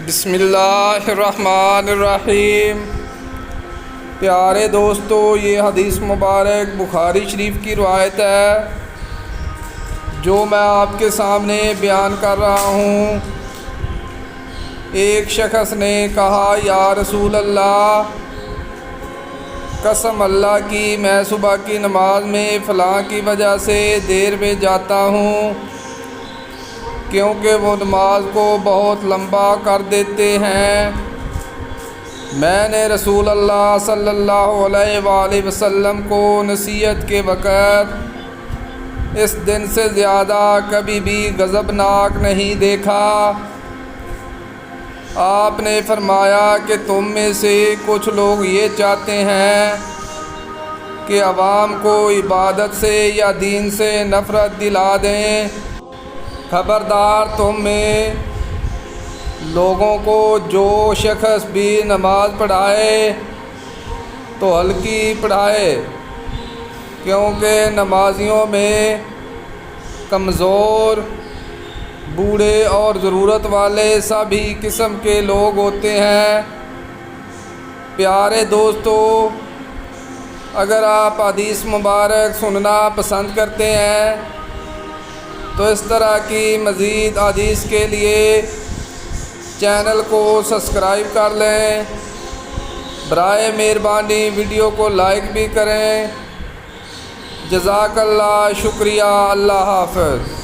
बिस्मिल्लाहिर्रहमानिर्रहीम। प्यारे दोस्तों, ये हदीस मुबारक बुखारी शरीफ की रवायत है जो मैं आपके सामने बयान कर रहा हूँ। एक शख्स ने कहा, या रसूल अल्लाह, कसम अल्लाह की, मैं सुबह की नमाज में फ़लाँ की वजह से देर में जाता हूँ क्योंकि वो नमाज को बहुत लंबा कर देते हैं। मैंने रसूल अल्लाह सल्लल्लाहु अलैहि वसल्लम को नसीहत के वक़्त इस दिन से ज़्यादा कभी भी गज़बनाक नहीं देखा। आपने फरमाया कि तुम में से कुछ लोग ये चाहते हैं कि अवाम को इबादत से या दीन से नफ़रत दिला दें। खबरदार, तुम में लोगों को जो शख्स भी नमाज पढ़ाए तो हल्की पढ़ाए, क्योंकि नमाजियों में कमज़ोर, बूढ़े और ज़रूरत वाले सभी किस्म के लोग होते हैं। प्यारे दोस्तों, अगर आप हदीस मुबारक सुनना पसंद करते हैं तो इस तरह की मज़ीद हदीस के लिए चैनल को सब्सक्राइब कर लें। बराए मेहरबानी वीडियो को लाइक भी करें। जज़ाकल्लाह, शुक्रिया, अल्लाह हाफ़िज़।